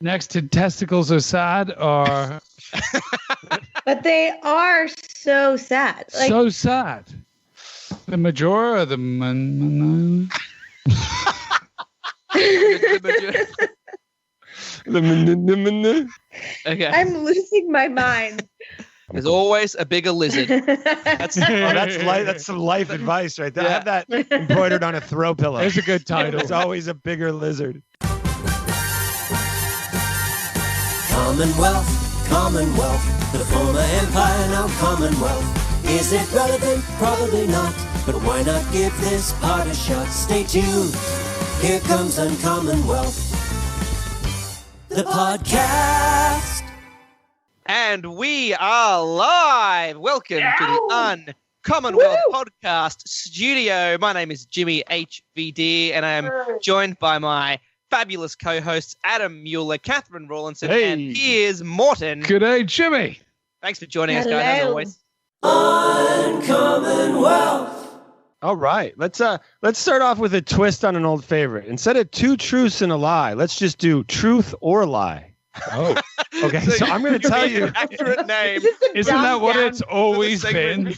next to testicles are sad or... But they are so sad. Like, so sad. The majora or the... Okay. I'm losing my mind. There's always a bigger lizard. That's some life advice right there. Yeah. I have that embroidered on a throw pillow. There's a good title. There's always a bigger lizard. Commonwealth, Commonwealth, the former empire, now Commonwealth. Is it relevant? Probably not. But why not give this part a shot? Stay tuned. Here comes Uncommonwealth, the podcast. And we are live. Welcome to the Uncommonwealth podcast studio. My name is Jimmy HVD, and I am joined by my fabulous co-hosts Adam Mueller, Catherine Rawlinson, and here's Morton. G'day, Jimmy. Thanks for joining us, guys, as always. Uncommonwealth. All right, let's start off with a twist on an old favorite. Instead of two truths and a lie, let's just do truth or lie. Oh, okay. So I'm going to tell you. Accurate name. Isn't that what it's always been?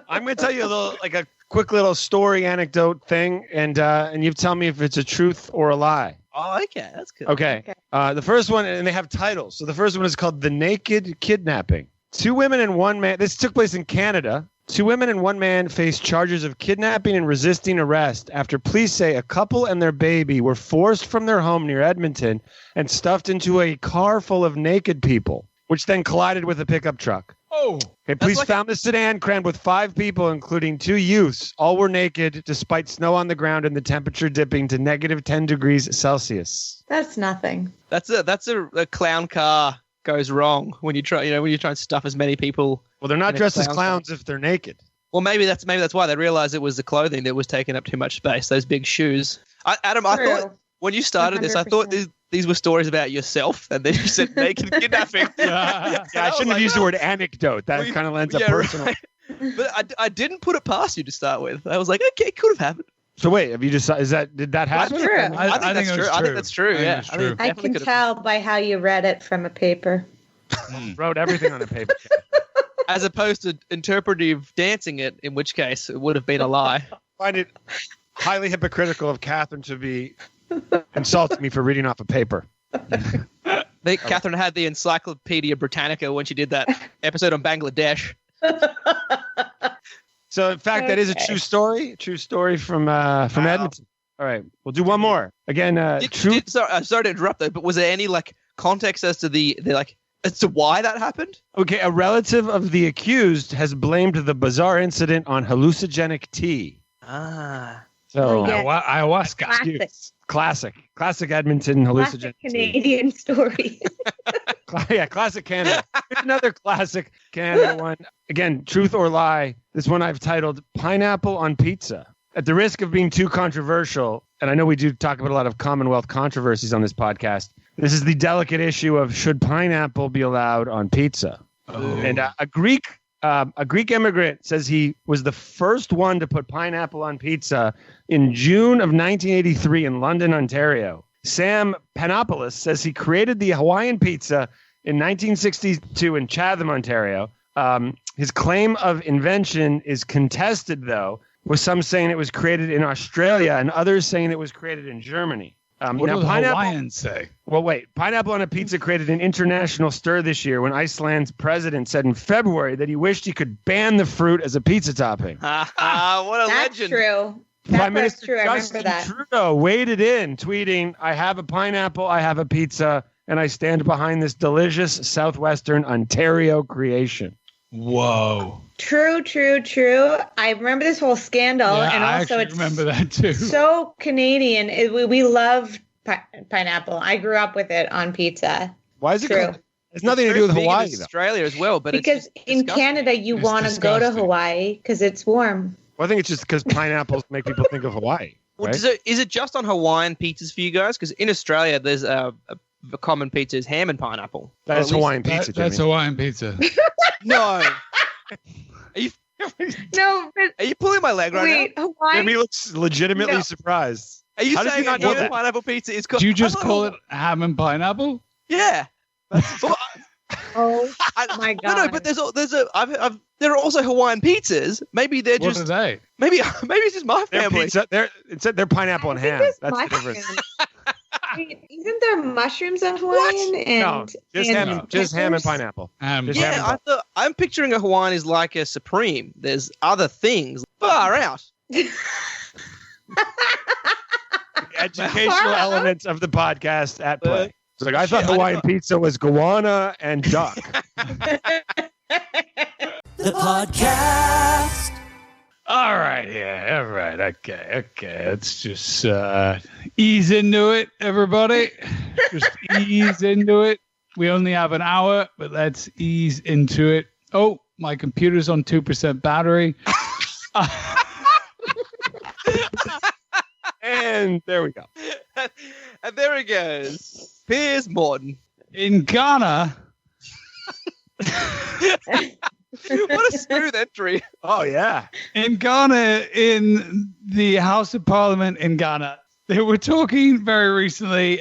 I'm going to tell you a quick little story anecdote thing, and you tell me if it's a truth or a lie. Oh, okay, that's good. Okay. The first one, and they have titles. So the first one is called The Naked Kidnapping. 2 women and 1 man. This took place in Canada. 2 women and 1 man faced charges of kidnapping and resisting arrest after police say a couple and their baby were forced from their home near Edmonton and stuffed into a car full of naked people, which then collided with a pickup truck. Oh. Okay, police found the sedan crammed with 5 people, including 2 youths. All were naked, despite snow on the ground and the temperature dipping to negative 10 degrees Celsius. That's nothing. That's a clown car goes wrong when you try and stuff as many people. Well, they're not dressed as clowns if they're naked. Well, maybe that's why they realized it was the clothing that was taking up too much space. Those big shoes. Adam, I thought when you started 100%. This, I thought these were stories about yourself, and then you said naked kidnapping. Yeah, I shouldn't have used the word anecdote. That kind of lends up personal. Right. But I didn't put it past you to start with. I was like, okay, it could have happened. So wait, have you decided? Did that happen? That's true. I think that's true. I think that's true. Yeah, I can tell by how you read it from a paper. Wrote everything on a paper. As opposed to interpretive dancing it, in which case it would have been a lie. I find it highly hypocritical of Catherine to be insulting me for reading off a paper. I think Catherine had the Encyclopedia Britannica when she did that episode on Bangladesh. So, in fact, that is a true story. A true story from Edmonton. All right, we'll do one more. Again, sorry to interrupt though, but was there any context as to as to why that happened? Okay, a relative of the accused has blamed the bizarre incident on hallucinogenic tea. So ayahuasca. Classic Edmonton hallucinogenic Canadian story. Classic Canada. Here's another classic Canada one. Again, truth or lie. This one I've titled Pineapple on Pizza. At the risk of being too controversial, and I know we do talk about a lot of Commonwealth controversies on this podcast, this is the delicate issue of should pineapple be allowed on pizza? Oh. And a Greek immigrant says he was the first one to put pineapple on pizza in June of 1983 in London, Ontario. Sam Panopoulos says he created the Hawaiian pizza in 1962 in Chatham, Ontario. His claim of invention is contested, though, with some saying it was created in Australia and others saying it was created in Germany. What do the Hawaiians say? Well, wait. Pineapple on a pizza created an international stir this year when Iceland's president said in February that he wished he could ban the fruit as a pizza topping. What a That's legend. True. Prime Minister true. Justin Trudeau waded in, tweeting, "I have a pineapple, I have a pizza, and I stand behind this delicious Southwestern Ontario creation." Whoa. True. I remember this whole scandal, and also I remember that too. So Canadian. We love pineapple. I grew up with it on pizza. Why is it true? It's nothing to do with Hawaii, though. Australia as well, but because in Canada you want to go to Hawaii because it's warm. Well, I think it's just because pineapples make people think of Hawaii. Right? Well, is it just on Hawaiian pizzas for you guys? Because in Australia, there's a common pizza is ham and pineapple. That's Hawaiian pizza. That's Hawaiian pizza. No. Are you pulling my leg right now? Hawaii. Jimmy looks legitimately surprised. Are you How did saying you not know ham and that? pineapple pizza is called? Do you just call it ham and pineapple? Yeah. Well, Oh my god! no, but there are also Hawaiian pizzas. Maybe they're What just are they? maybe it's just my Their family. pizza, they're pineapple and I think ham. there's That's the difference. mushrooms. Wait, isn't there mushrooms on Hawaiian? No, just and ham, just ham and peppers? pineapple. Ham. Just ham Yeah, I'm picturing a Hawaiian is like a supreme. There's other things. Far out. The educational elements of the podcast at play. It's like I thought Hawaiian pizza was goanna and duck. The podcast. All right, yeah, all right, okay. Let's just ease into it, everybody. Just ease into it. We only have an hour, but let's ease into it. Oh, my computer's on 2% battery. And there we go. And there he goes. Piers Morton. In Ghana, What a smooth entry. Oh yeah. in the House of Parliament in Ghana, they were talking very recently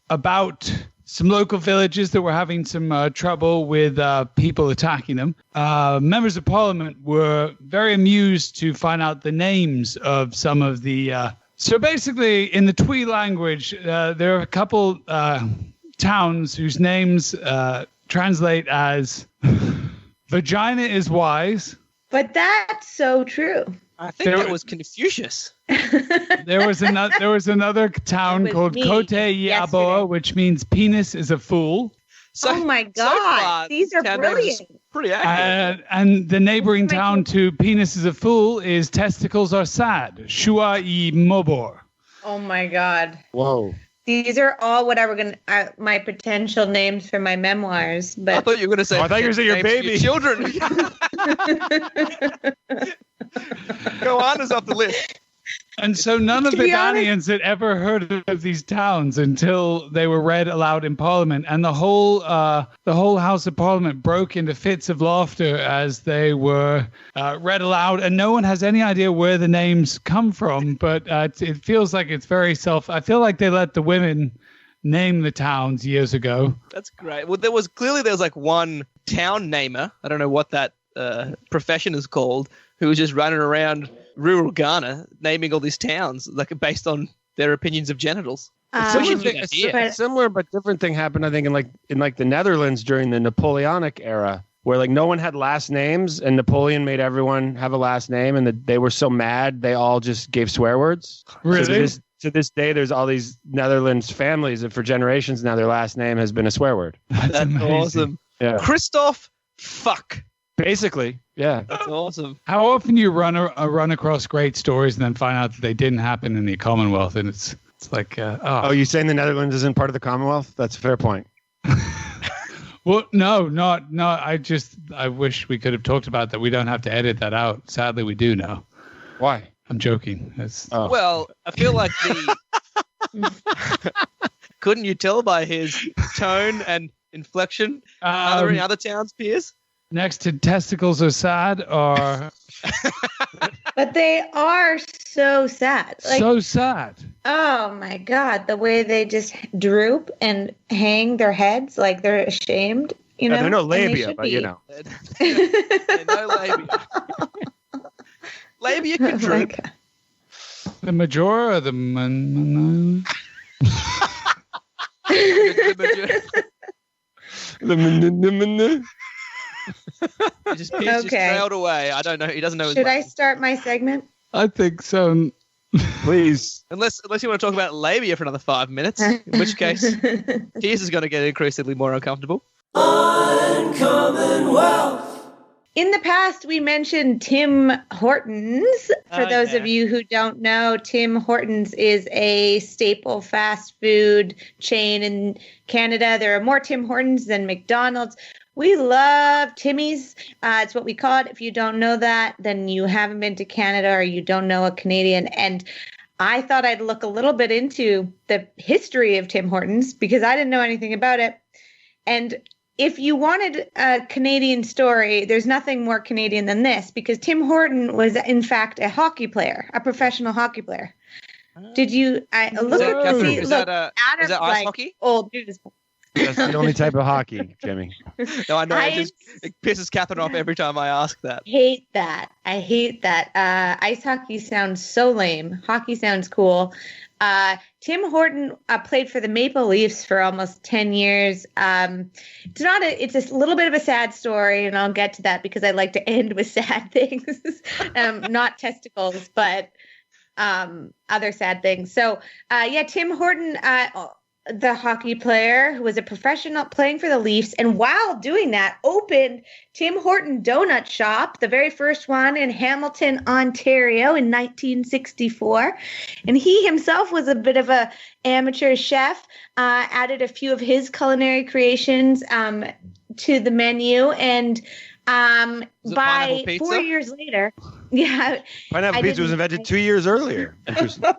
about some local villages that were having some trouble with people attacking them. Members of Parliament were very amused to find out the names of some of the... So basically, in the Twi language, there are a couple towns whose names translate as vagina is wise. But that's so true. I think that was Confucius. There was another town was called me Kote yesterday. Yaboa, which means penis is a fool. So, Oh my so God, far, these are town names brilliant. Pretty accurate. And the neighboring town to penis is a fool is testicles are sad. Shua I Mobor. Oh my God. Whoa. These are all what I were going to, my potential names for my memoirs. I But thought you were going to say. Oh, I thought you were saying your names for baby. children. Go on is off the list. And so none of To the be honest- Ghanaians had ever heard of these towns until they were read aloud in Parliament. And the whole House of Parliament broke into fits of laughter as they were read aloud. And no one has any idea where the names come from. But it feels like it's very I feel like they let the women name the towns years ago. That's great. Well, there was like one town namer. I don't know what that profession is called, who was just running around rural Ghana naming all these towns like based on their opinions of genitals. but- Similar but different thing happened, I think, in the Netherlands during the Napoleonic era, where like no one had last names, and Napoleon made everyone have a last name, and they were so mad they all just gave swear words. Really? So to this day, there's all these Netherlands families that for generations now their last name has been a swear word. That's amazing. awesome. Yeah. Christoph Fuck. Basically, yeah. That's awesome. How often you run across great stories and then find out that they didn't happen in the Commonwealth, and it's like, Oh, you saying the Netherlands isn't part of the Commonwealth? That's a fair point. Well, no. I wish we could have talked about that. We don't have to edit that out. Sadly, we do now. Why? I'm joking. Oh. Well, I feel like couldn't you tell by his tone and inflection? Are there any other towns, Piers? Next to testicles are sad are But they are so sad. Like, so sad. oh my God, the way they just droop and hang their heads like they're ashamed. You know, They're no and they labia, should but be. you know. No labia. Labia can Oh my droop. God. The majora or the Piers just Okay. trailed away. I don't know. He doesn't know. Should I start my segment? I think so. Please. Unless you want to talk about labia for another 5 minutes, in which case Piers is going to get increasingly more uncomfortable. Uncommonwealth. In the past, we mentioned Tim Hortons. For Oh, those yeah. of you who don't know, Tim Hortons is a staple fast food chain in Canada. There are more Tim Hortons than McDonald's. We love Timmy's. It's what we call it. If you don't know that, then you haven't been to Canada or you don't know a Canadian. And I thought I'd look a little bit into the history of Tim Hortons because I didn't know anything about it. And if you wanted a Canadian story, there's nothing more Canadian than this because Tim Horton was, in fact, a hockey player, a professional hockey player. Did you? Is that, Catherine, is that ice like, hockey? Old news. That's the only type of hockey, Jimmy. No, I know. It pisses Catherine off every time I ask that. I hate that. Ice hockey sounds so lame. Hockey sounds cool. Tim Horton played for the Maple Leafs for almost 10 years. It's a little bit of a sad story, and I'll get to that because I like to end with sad things. Not testicles, but other sad things. So, Tim Horton, the hockey player who was a professional playing for the Leafs, and while doing that, opened Tim Horton Donut Shop, the very first one in Hamilton, Ontario in 1964. And he himself was a bit of a amateur chef, added a few of his culinary creations to the menu. And by 4 years later, pineapple pizza was invented 2 years earlier. Interesting.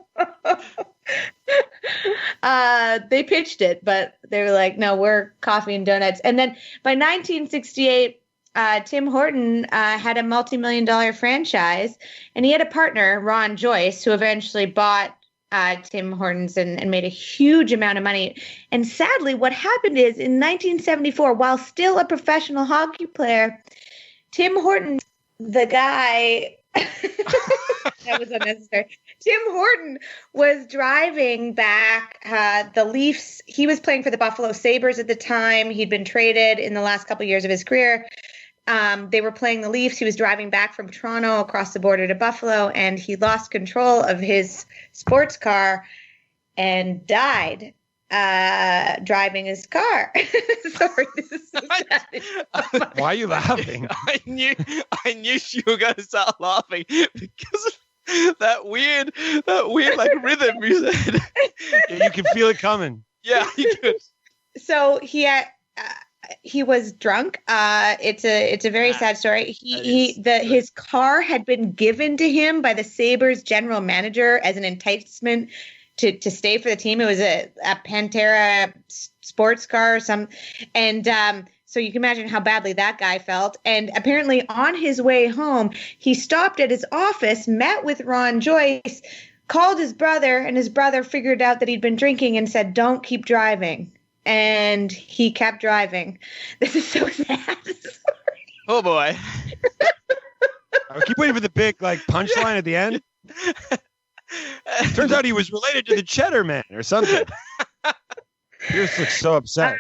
They pitched it, but they were like, no, we're coffee and donuts. And then by 1968, Tim Horton had a multi-million-dollar franchise, and he had a partner, Ron Joyce, who eventually bought Tim Hortons and made a huge amount of money. And sadly, what happened is in 1974, while still a professional hockey player, Tim Horton, the guy... That was unnecessary. Tim Horton was driving back the Leafs. He was playing for the Buffalo Sabres at the time. He'd been traded in the last couple of years of his career. They were playing the Leafs. He was driving back from Toronto across the border to Buffalo, and he lost control of his sports car and died driving his car. Sorry, this is so sad. Why are you laughing? I knew you were going to start laughing because of that weird like rhythm you said. Yeah, you can feel it coming. Yeah, you could. So he was drunk. It's a very sad story. His car had been given to him by the Sabres general manager as an enticement to stay for the team. It was a Pantera sports car or something. And so you can imagine how badly that guy felt. And apparently on his way home, he stopped at his office, met with Ron Joyce, called his brother, and his brother figured out that he'd been drinking and said, "Don't keep driving." And he kept driving. This is so sad. Oh, boy. I keep waiting for the big punchline at the end. Turns out he was related to the Cheddar Man or something. Pierce looks so upset.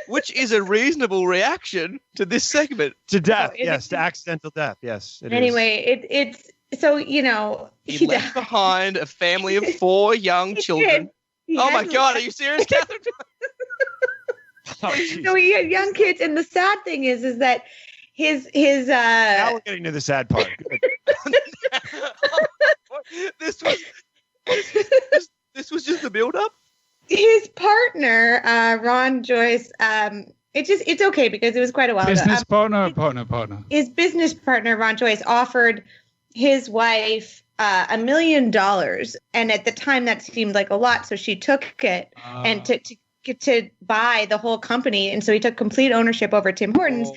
Which is a reasonable reaction to this segment. To death, yes. To accidental death, yes. It's so, he left behind a family of 4 young children. Oh my God, are you serious, Catherine? So he had young kids, and the sad thing is that his now we're getting to the sad part. This was just the build-up. His partner, Ron Joyce, it's okay because it was quite a while business ago. Partner. His business partner, Ron Joyce, offered his wife $1 million, and at the time that seemed like a lot, so she took it and to buy the whole company, and so he took complete ownership over Tim Hortons.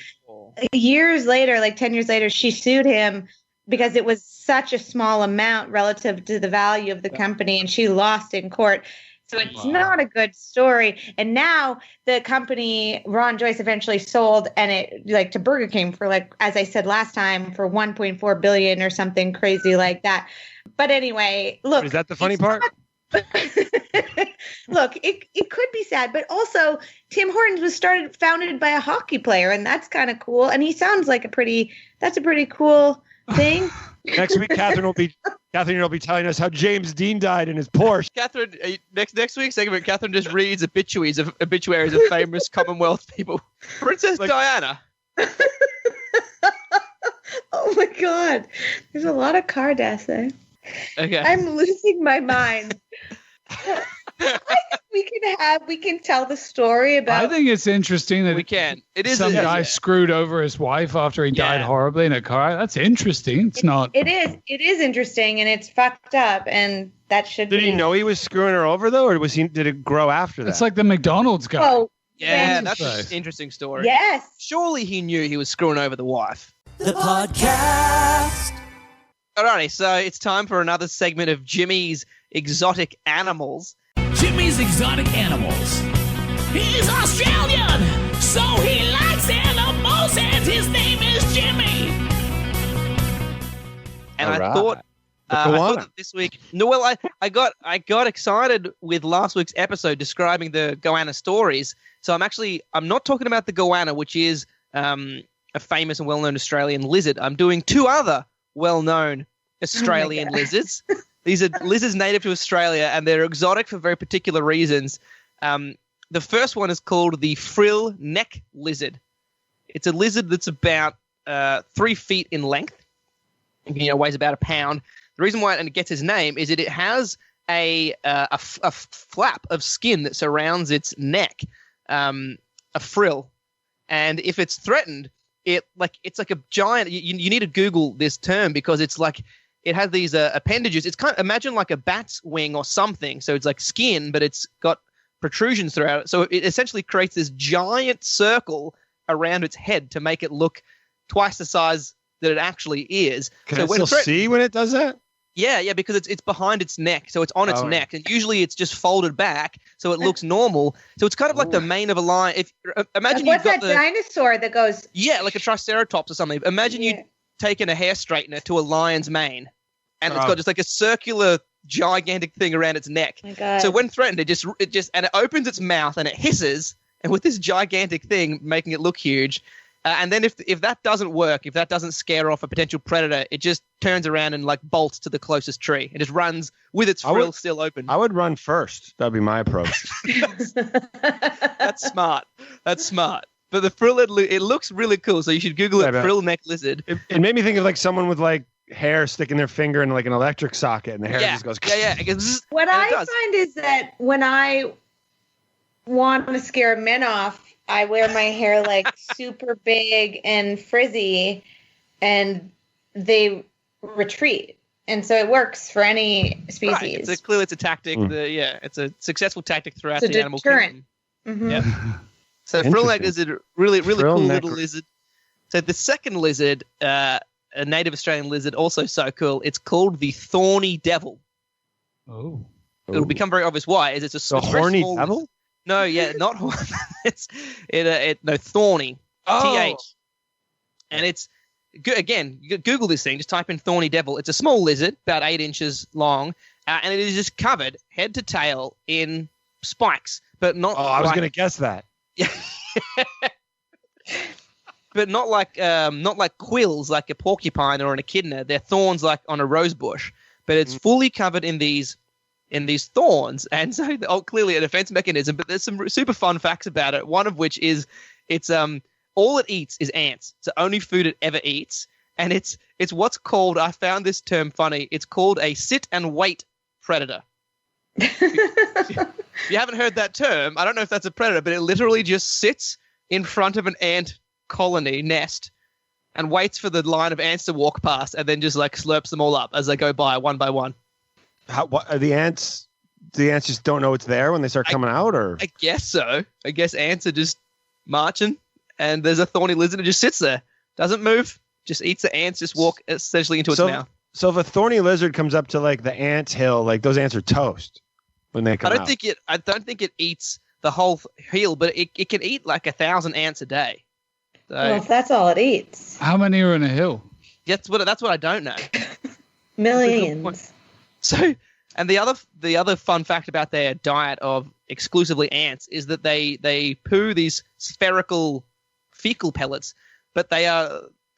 Years later, 10 years later, she sued him because it was such a small amount relative to the value of the company, and she lost in court. So it's not a good story. And now the company, Ron Joyce, eventually sold, and it to Burger King for as I said last time, for $1.4 billion or something crazy like that. But anyway, look. Is that the funny part? Look, it could be sad, but also Tim Hortons was founded by a hockey player, and that's kind of cool. And he sounds like that's a pretty cool thing. Next week, Catherine will be telling us how James Dean died in his Porsche. Catherine, next week's segment, Catherine just reads obituaries of famous Commonwealth people. Princess Diana. Oh my God, there's a lot of car deaths there. Okay, I'm losing my mind. I think we can tell the story about. I think it's interesting that we can. It is some guy screwed over his wife after he died horribly in a car. That's interesting. It's not. It is interesting, and it's fucked up, and that should. Did he know he was screwing her over though, or did it grow after that? It's like the McDonald's guy. Oh, yeah, that's an interesting story. Yes. Surely he knew he was screwing over the wife. The podcast. Alrighty, so it's time for another segment of Jimmy's Exotic Animals. Jimmy's Exotic Animals. He's Australian, so he likes animals, and his name is Jimmy. And All I right. thought that this week. No, well, I got excited with last week's episode describing the goanna stories. So I'm not talking about the goanna, which is a famous and well-known Australian lizard. I'm doing two other well-known Australian lizards. These are lizards native to Australia, and they're exotic for very particular reasons. The first one is called the frill neck lizard. It's a lizard that's about 3 feet in length. Weighs about a pound. The reason why it gets its name is that it has a flap of skin that surrounds its neck, a frill, and if it's threatened, it's like a giant. You need to Google this term because it's like it has these appendages. It's imagine like a bat's wing or something. So it's like skin, but it's got protrusions throughout it. So it essentially creates this giant circle around its head to make it look twice the size that it actually is. Can I still see when it does that? Yeah, because it's behind its neck, so it's on its neck, and usually it's just folded back, so it looks normal. So it's kind of like the mane of a lion. If imagine what's that dinosaur that goes? Yeah, like a triceratops or something. Imagine you taking a hair straightener to a lion's mane, and it's got just like a circular, gigantic thing around its neck. Oh my God. So when threatened, it just and it opens its mouth and it hisses, and with this gigantic thing making it look huge. And then if that doesn't work, if that doesn't scare off a potential predator, it just turns around and like bolts to the closest tree. It just runs with its frill still open. I would run first. That'd be my approach. That's smart. That's smart. But the frill, it looks really cool. So you should Google it, frill neck lizard. It made me think of like someone with like hair sticking their finger in like an electric socket, and the hair just goes. Yeah. What I find is that when I want to scare men off, I wear my hair like super big and frizzy, and they retreat. And so it works for any species. Right. Clearly it's a tactic. It's a successful tactic throughout the animal deterrent. kingdom. Yep. So frill neck lizard, really cool little lizard. So the second lizard, a native Australian lizard, also so cool. It's called the thorny devil. Oh. It'll become very obvious why. It's a horny small devil? Lizard. No, not horny. Thorny. TH. And it's again, Google this thing. Just type in thorny devil. It's a small lizard, about 8 inches long, and it is just covered head to tail in spikes, but not. Oh, I was going to guess that. Yeah. But not like quills, like a porcupine or an echidna. They're thorns like on a rose bush, but it's fully covered in these thorns, and so clearly a defense mechanism. But there's some super fun facts about it. One of which is it's all it eats is ants. It's the only food it ever eats, and it's what's called, I found this term funny, it's called a sit and wait predator. If you haven't heard that term, I don't know if that's a predator, but it literally just sits in front of an ant colony nest and waits for the line of ants to walk past, and then just like slurps them all up as they go by one by one. What are the ants? The ants just don't know it's there when they start coming out, or? I guess so. I guess ants are just marching, and there's a thorny lizard that just sits there, doesn't move, just eats the ants, just walk essentially into its mouth. So if a thorny lizard comes up to like the ant hill, like those ants are toast when they come out. I don't think it eats the whole hill, but it can eat like 1,000 ants a day. So, well, if that's all it eats. How many are in a hill? That's what I don't know. Millions. So, and the other fun fact about their diet of exclusively ants is that they poo these spherical fecal pellets, but they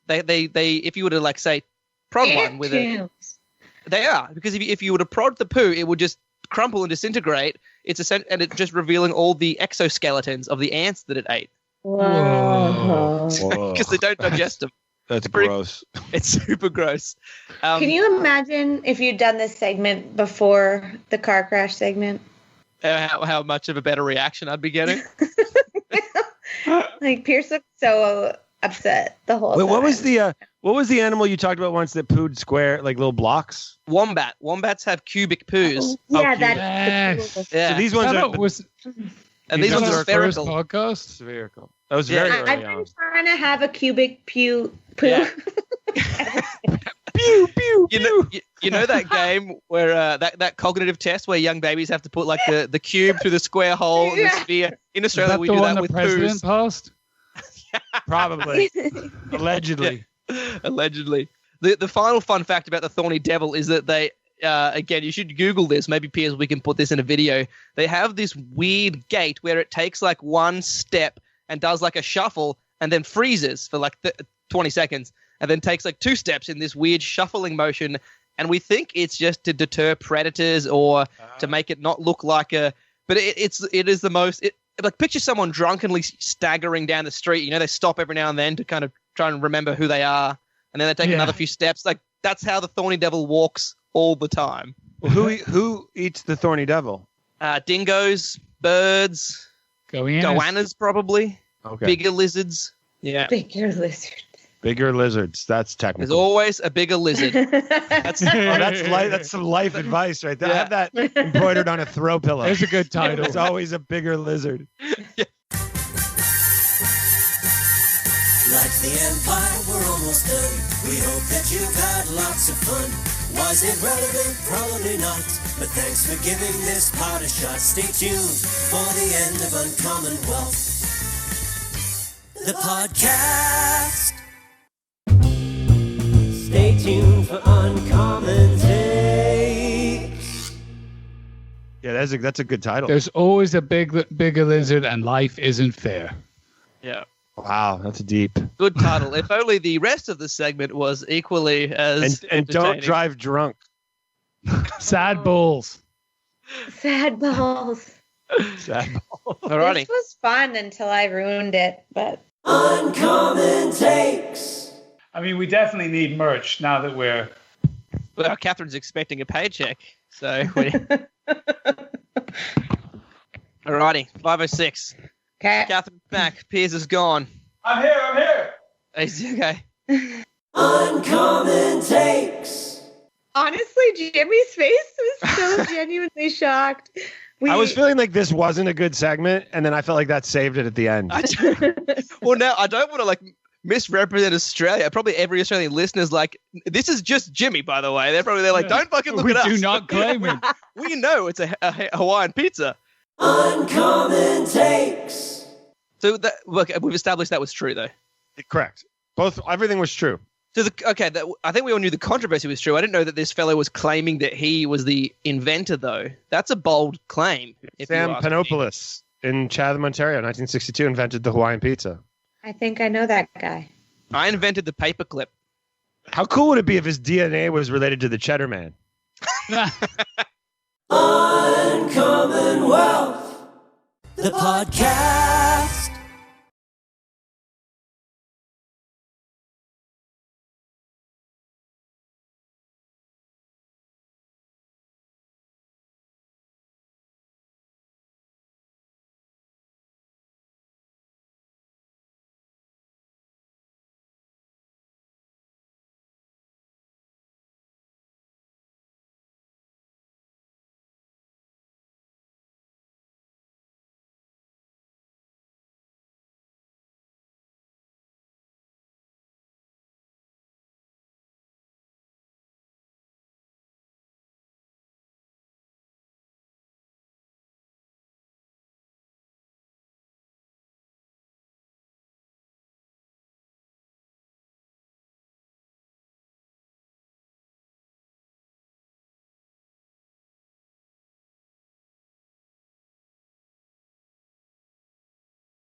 if you were to like say prod one with it, they are, because if you were to prod the poo, it would just crumple and disintegrate. And it's just revealing all the exoskeletons of the ants that it ate. Whoa. Because they don't digest them. That's gross. It's super gross. Can you imagine if you'd done this segment before the car crash segment? How much of a better reaction I'd be getting? Like Pierce looked so upset the whole time. What was the animal you talked about once that pooed square, like little blocks? Wombat. Wombats have cubic poos. So these ones these ones are spherical. Podcast? Spherical. That was very early I've been trying to have a cubic poo. Yeah. Pew, pew, pew. You know that game where that cognitive test where young babies have to put like the cube through the square hole in the sphere. In Is Australia, that we the do one that the with president poos. passed? Probably. Allegedly. Allegedly. The final fun fact about the Thorny Devil is that they, again, you should Google this. Maybe, Piers, we can put this in a video. They have this weird gait where it takes like one step and does like a shuffle and then freezes for like 20 seconds and then takes like 2 steps in this weird shuffling motion. And we think it's just to deter predators or to make it not look like a – but it is the most – like picture someone drunkenly staggering down the street. You know, they stop every now and then to kind of try and remember who they are. And then they take another few steps. Like that's how the Thorny Devil walks all the time. Well, who eats the Thorny Devil? Dingoes, birds, goannas probably, Okay. bigger lizards. Yeah. Bigger lizard. Bigger lizards. That's There's technical. always a bigger lizard. That's some life advice right there. I have that embroidered on a throw pillow. There's a good title. There's always a bigger lizard. Like the Empire, we're almost done. We hope that you've had lots of fun. Was it relevant? Probably not. But thanks for giving this part a shot. Stay tuned for the end of Uncommonwealth, the podcast. Stay tuned for Uncommon Takes. Yeah, that's a good title. There's always a bigger lizard, and life isn't fair. Yeah. Wow, that's deep. Good title. If only the rest of the segment was equally as And don't entertaining. drive drunk. Sad bulls. Sad balls. Sad. Alrighty. This was fun until I ruined it, but Uncommon Takes. I mean, we definitely need merch now that we're... Well, Catherine's expecting a paycheck, so we... Alrighty, 5:06. okay. Catherine's back. Piers is gone. I'm here. He's okay. Uncommon Takes. Honestly, Jimmy's face was so genuinely shocked. I was feeling like this wasn't a good segment, and then I felt like that saved it at the end. Well, now I don't want to like misrepresent Australia. Probably every Australian listener's like, this is just Jimmy, by the way. They're like, don't fucking look We at us. do not claim it. We know it's a Hawaiian pizza. Uncommon Takes. So look, we've established that was true though. Correct. Everything was true. So I think we all knew the controversy was true. I didn't know that this fellow was claiming that he was the inventor, though. That's a bold claim. Sam Panopoulos in Chatham, Ontario, 1962, invented the Hawaiian pizza. I think I know that guy. I invented the paperclip. How cool would it be if his DNA was related to the Cheddar Man? Uncommonwealth, the podcast.